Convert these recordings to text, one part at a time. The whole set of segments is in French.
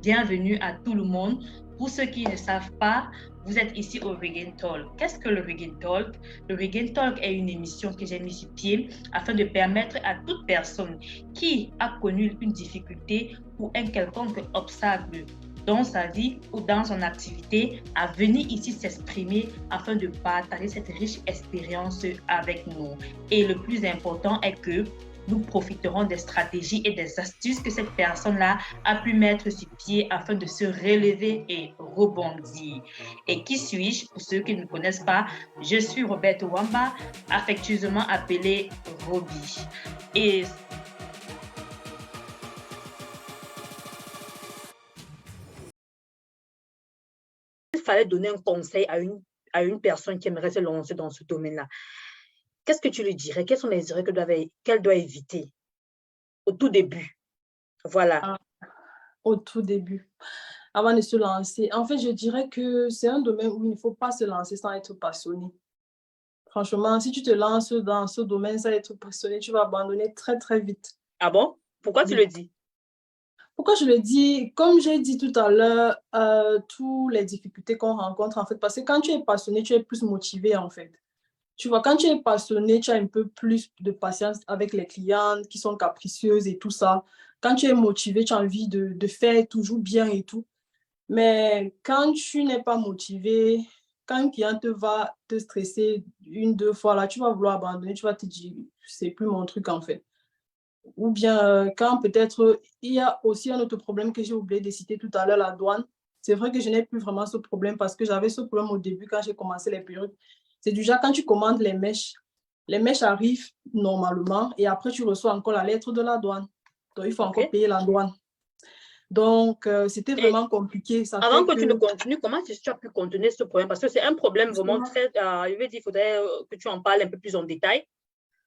bienvenue à tout le monde. Pour ceux qui ne savent pas, vous êtes ici au Regain Talk. Qu'est-ce que le Regain Talk? Le Regain Talk est une émission que j'ai mise sur pied afin de permettre à toute personne qui a connu une difficulté ou un quelconque obstacle dans sa vie ou dans son activité à venir ici s'exprimer afin de partager cette riche expérience avec nous. Et le plus important est que nous profiterons des stratégies et des astuces que cette personne-là a pu mettre sur pied afin de se relever et rebondir. Et qui suis-je? Pour ceux qui ne me connaissent pas, je suis Roberto Wamba, affectueusement appelée Roby. Et il fallait donner un conseil à une personne qui aimerait se lancer dans ce domaine-là, qu'est-ce que tu lui dirais? Quels sont les erreurs qu'elle doit éviter au tout début? Voilà. Ah, au tout début, avant de se lancer. En fait, je dirais que c'est un domaine où il ne faut pas se lancer sans être passionné. Franchement, si tu te lances dans ce domaine sans être passionné, tu vas abandonner très, très vite. Ah bon? Pourquoi tu Oui. le dis? Pourquoi je le dis? Comme j'ai dit tout à l'heure, toutes les difficultés qu'on rencontre, en fait, parce que quand tu es passionné, tu es plus motivé, en fait. Tu vois, quand tu es passionné, tu as un peu plus de patience avec les clientes qui sont capricieuses et tout ça. Quand tu es motivé, tu as envie de faire toujours bien et tout. Mais quand tu n'es pas motivé, quand un client te va te stresser une, deux fois, là, tu vas vouloir abandonner, tu vas te dire, c'est plus mon truc en fait. Ou bien quand peut-être il y a aussi un autre problème que j'ai oublié de citer tout à l'heure, la douane. C'est vrai que je n'ai plus vraiment ce problème parce que j'avais ce problème au début quand j'ai commencé les perruques. C'est déjà quand tu commandes les mèches arrivent normalement et après tu reçois encore la lettre de la douane. Donc il faut encore OK. payer la douane. Donc c'était Et vraiment compliqué. Ça avant fait que tu ne que continues, comment tu as pu contenir ce problème? Parce que c'est un problème vraiment justement, très... je vais dire, il faudrait que tu en parles un peu plus en détail.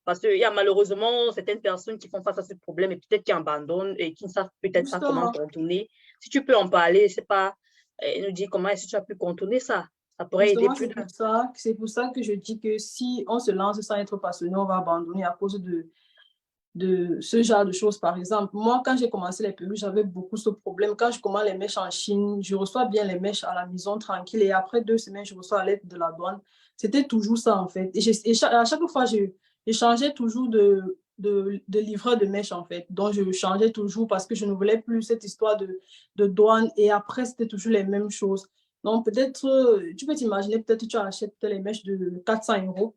Parce qu'il y a malheureusement certaines personnes qui font face à ce problème et peut-être qui abandonnent et qui ne savent peut-être pas comment justement, contourner. Si tu peux en parler, c'est pas... nous dire comment est-ce que tu as pu contourner ça. Ça pourrait aider Justement, plus d'un. c'est pour ça que je dis que si on se lance sans être passionné, on va abandonner à cause de ce genre de choses. Par exemple, moi, quand j'ai commencé les perruques, j'avais beaucoup ce problème. Quand je commande les mèches en Chine, je reçois bien les mèches à la maison tranquille et après 2 semaines, je reçois la lettre de la douane. C'était toujours ça, en fait. À chaque fois, je changeais toujours de livreur de mèches, en fait. Donc, je changeais toujours parce que je ne voulais plus cette histoire de douane et après, c'était toujours les mêmes choses. Donc, peut-être, tu peux t'imaginer, peut-être tu achètes les mèches de 400 €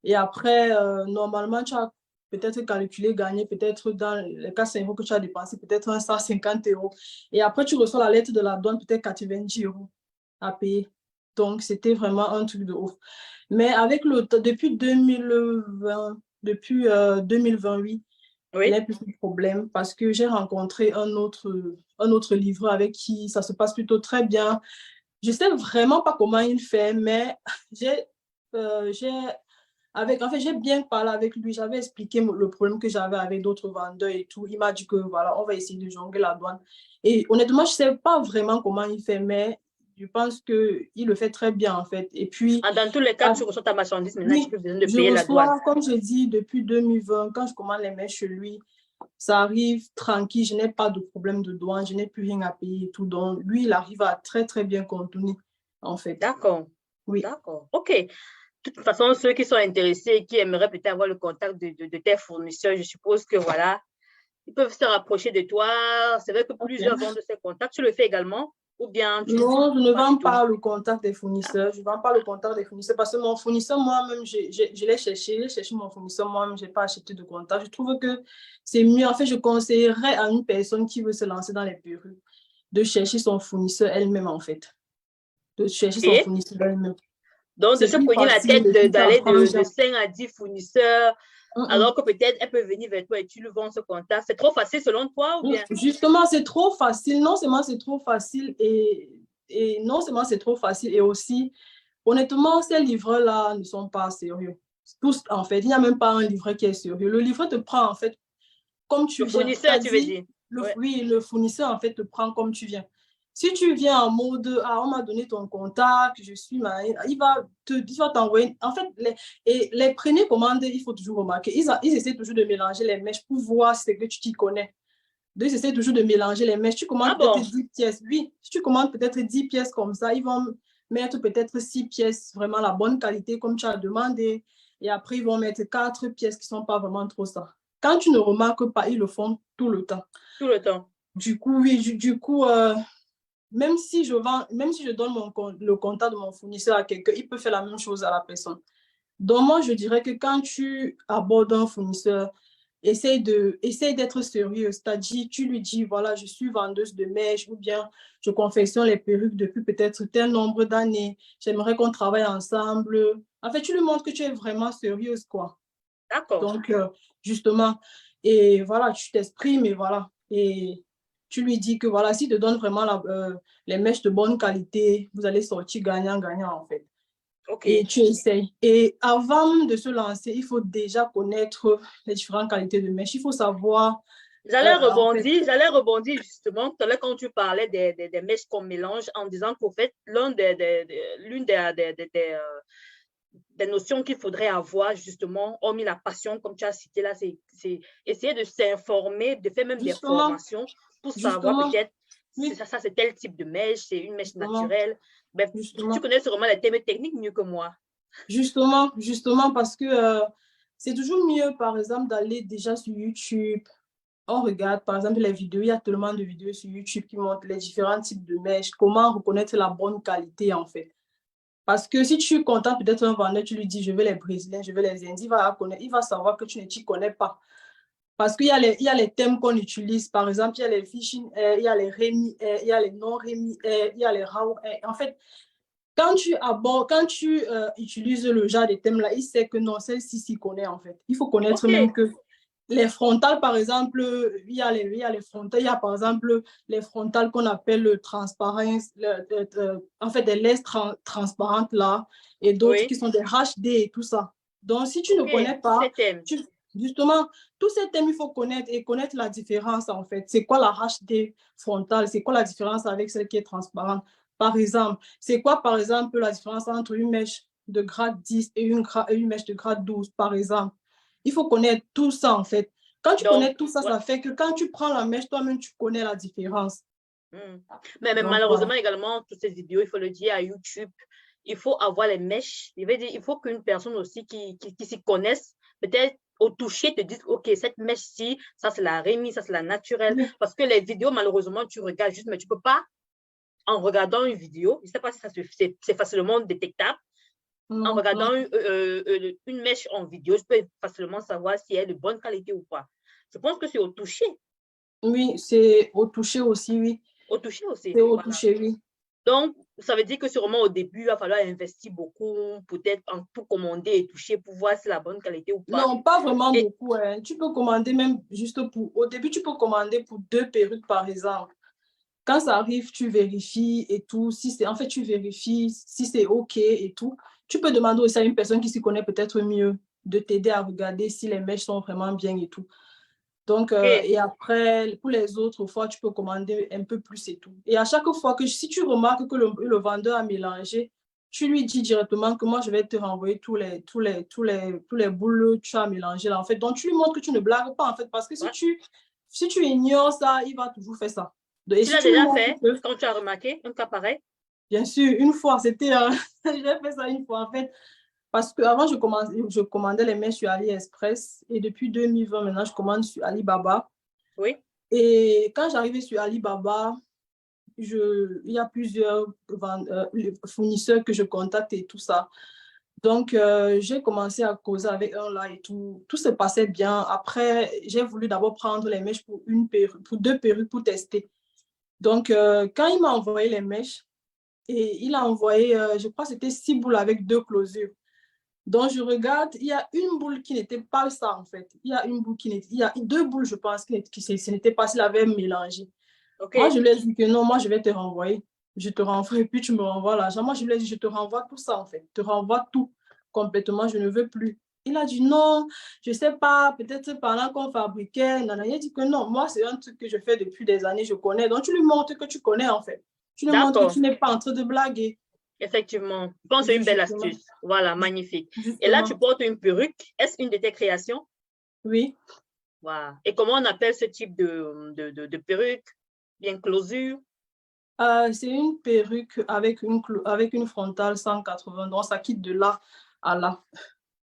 et après, normalement, tu as peut-être calculer, gagner peut-être dans les 400 € que tu as dépensé, peut-être 150 €. Et après, tu reçois la lettre de la douane, peut-être 90 € à payer. Donc, c'était vraiment un truc de ouf. Mais avec le temps, depuis 2020, depuis 2028, je Oui. n'ai plus de problème parce que j'ai rencontré un autre livreur avec qui ça se passe plutôt très bien. Je ne sais vraiment pas comment il fait, mais j'ai j'ai en fait, j'ai bien parlé avec lui. J'avais expliqué le problème que j'avais avec d'autres vendeurs et tout. Il m'a dit que voilà, on va essayer de jongler la douane. Et honnêtement, je ne sais pas vraiment comment il fait, mais je pense qu'il le fait très bien en fait. Et puis, Dans tous les cas, tu reçois ta marchandise maintenant, tu oui, peux besoin de je payer la douane. reçois, comme je dis, depuis 2020, quand je commande les mèches chez lui, ça arrive tranquille. Je n'ai pas de problème de douane, je n'ai plus rien à payer et tout. Donc, lui, il arrive à très, très bien contenir en fait. D'accord. Oui. D'accord. OK. De toute façon, ceux qui sont intéressés et qui aimeraient peut-être avoir le contact de tes fournisseurs, je suppose que voilà, ils peuvent se rapprocher de toi. C'est vrai que plusieurs Ok. vendent ces contacts. Tu le fais également ou bien tu Non, je ne pas du vends tout? pas le contact des Ah, fournisseurs. Je ne vends pas le contact des fournisseurs parce que mon fournisseur, moi-même, je l'ai cherché. J'ai cherché mon fournisseur, moi-même, je n'ai pas acheté de contact. Je trouve que c'est mieux. En fait, je conseillerais à une personne qui veut se lancer dans les perruques de chercher son fournisseur elle-même, en fait. De chercher son OK. fournisseur elle-même. Donc, de C'est se plus cogner la facile tête et puis ça d'aller prend un de genre. 5 à 10 fournisseurs, Hum, alors hum. que peut-être elle peut venir vers toi et tu lui vends ce contact. C'est trop facile selon toi ou bien? Justement, c'est trop facile. Non seulement c'est trop facile et non seulement c'est trop facile et aussi, honnêtement, ces livreurs-là ne sont pas sérieux. Tous, en fait, il n'y a même pas un livreur qui est sérieux. Le livreur te prend, en fait, comme tu Le viens. fournisseur, tu veux C'est-à-dire, dire? Ouais. oui, le fournisseur, en fait, te prend comme tu viens. Si tu viens en mode, ah, on m'a donné ton contact, je suis, il va t'envoyer. En fait, les premières commandes, il faut toujours remarquer, ils essaient toujours de mélanger les mèches pour voir ce que tu t'y connais. Donc, ils essaient toujours de mélanger les mèches. Tu commandes peut-être 10 pièces. Oui, si tu commandes peut-être 10 pièces comme ça, ils vont mettre peut-être 6 pièces, vraiment la bonne qualité, comme tu as demandé. Et après, ils vont mettre 4 pièces qui ne sont pas vraiment trop ça. Quand tu ne remarques pas, ils le font tout le temps. Tout le temps. Du coup, oui, même si je donne le contact de mon fournisseur à quelqu'un, il peut faire la même chose à la personne. Donc, moi, je dirais que quand tu abordes un fournisseur, essaye d'être sérieux. C'est-à-dire, tu lui dis, voilà, je suis vendeuse de mèches ou bien je confectionne les perruques depuis peut-être tel nombre d'années. J'aimerais qu'on travaille ensemble. En fait, tu lui montres que tu es vraiment sérieuse, quoi. D'accord. Donc, justement, et voilà, tu t'exprimes et voilà. Et tu lui dis que voilà, s'il te donne vraiment les mèches de bonne qualité, vous allez sortir gagnant-gagnant, en fait. Okay. Et tu essayes. Et avant de se lancer, il faut déjà connaître les différentes qualités de mèches. Il faut savoir. J'allais rebondir justement tout à l'heure quand tu parlais des mèches qu'on mélange en disant qu'au fait, l'une des notions qu'il faudrait avoir justement, hormis la passion, comme tu as cité là, c'est essayer de s'informer, de faire même des formations pour savoir peut-être ça c'est tel type de mèche, c'est une mèche naturelle. Ben, tu connais sûrement les thèmes techniques mieux que moi. Justement, parce que c'est toujours mieux, par exemple, d'aller déjà sur YouTube. On regarde, par exemple, les vidéos. Il y a tellement de vidéos sur YouTube qui montrent les différents types de mèches, comment reconnaître la bonne qualité, en fait. Parce que si tu contactes peut-être un vendeur, tu lui dis, je veux les Brésiliens, je veux les Indiens, il va savoir que tu ne t'y connais pas. Parce qu'il y a les thèmes qu'on utilise. Par exemple, il y a les phishing air, il y a les Rémi air, il y a les non-Rémi air, il y a les Rao air. En fait, quand tu utilises le genre de thème là, il sait que non, celle-ci s'y connaît en fait. Il faut connaître même que les frontales, par exemple, il y a les frontales, il y a par exemple les frontales qu'on appelle transparence, en fait des laisses transparentes là, et d'autres qui sont des HD et tout ça. Donc, si tu ne connais pas, justement, tous ces thèmes, il faut connaître et connaître la différence en fait. C'est quoi la HD frontale? C'est quoi la différence avec celle qui est transparente? Par exemple, c'est quoi, par exemple, la différence entre une mèche de grade 10 et une mèche de grade 12, par exemple? Il faut connaître tout ça, en fait. Quand tu connais tout ça, ça fait que quand tu prends la mèche, toi-même, tu connais la différence. Mais malheureusement, également, toutes ces vidéos, il faut le dire, à YouTube, il faut avoir les mèches. Il faut qu'une personne aussi qui s'y connaisse, peut-être au toucher, te dise, OK, cette mèche-ci, ça, c'est la Rémi, ça, c'est la naturelle. Oui. Parce que les vidéos, malheureusement, tu regardes juste, mais tu ne peux pas en regardant une vidéo, je ne sais pas si c'est facilement détectable. En regardant une mèche en vidéo, je peux facilement savoir si elle est de bonne qualité ou pas. Je pense que c'est au toucher. Oui, c'est au toucher aussi, oui. Au toucher aussi. C'est au toucher, oui. Donc, ça veut dire que sûrement au début, il va falloir investir beaucoup, peut-être pour commander et toucher, pour voir si c'est la bonne qualité ou pas. Non, pas vraiment beaucoup. Hein. Tu peux commander même juste au début, tu peux commander pour 2 perruques, par exemple. Quand ça arrive, tu vérifies et tout. En fait, tu vérifies si c'est OK et tout. Tu peux demander aussi à une personne qui s'y connaît peut-être mieux de t'aider à regarder si les mèches sont vraiment bien et tout. Donc, et après, pour les autres fois, tu peux commander un peu plus et tout. Et à chaque fois si tu remarques que le vendeur a mélangé, tu lui dis directement que moi, je vais te renvoyer tous les boules que tu as mélangés là, en fait. Donc, tu lui montres que tu ne blagues pas, en fait, parce que si tu ignores ça, il va toujours faire ça. Tu l'as déjà fait quand tu as remarqué un cas pareil? Bien sûr, une fois, j'ai fait ça une fois, en fait. Parce qu'avant, je commandais les mèches sur AliExpress et depuis 2020, maintenant, je commande sur Alibaba. Oui. Et quand j'arrivais sur Alibaba, il y a plusieurs fournisseurs que je contacte et tout ça. Donc, j'ai commencé à causer avec un là et tout. Tout se passait bien. Après, j'ai voulu d'abord prendre les mèches pour 2 perruques pour tester. Donc, quand il m'a envoyé les mèches, et il a envoyé, je crois que c'était 6 boules avec 2 closures. Donc, je regarde, il y a une boule qui n'était pas ça, en fait. Il y a 2 boules, je pense, ce n'était pas s'il avait mélangé. Moi, je lui ai dit que non, moi, je vais te renvoyer. Je te renvoie et puis tu me renvoies l'argent. Moi, je lui ai dit, je te renvoie tout ça, en fait. Je te renvoie tout complètement, je ne veux plus. Il a dit non, je ne sais pas, peut-être pendant qu'on fabriquait. Il a dit que non, moi, c'est un truc que je fais depuis des années, je connais. Donc, tu lui montres que tu connais, en fait. Tu lui montres que tu n'es pas en train de blaguer. Effectivement, je pense que c'est une belle astuce. Voilà, magnifique. Justement. Et là, tu portes une perruque. Est-ce une de tes créations? Oui. Wow. Et comment on appelle ce type de perruque? Bien closure? C'est une perruque avec une frontale 180, donc ça quitte de là à là.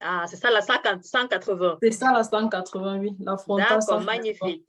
Ah, c'est ça la 180. C'est ça la 180, oui, la frontale D'accord, 180. magnifique.